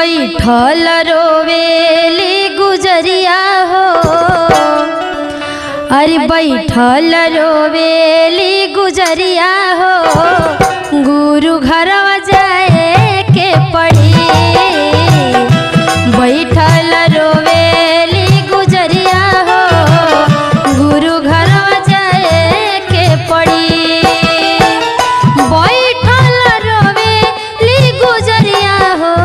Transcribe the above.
बैठल रोवेली गुजरिया हो, अरे बैठल रोवेली गुजरिया हो, गुरु घरवा जाए के पड़ी। बैठल रोवेली गुजरिया हो, गुरु घरवा जाए के पड़ी। बैठल रोवेली गुजरिया हो,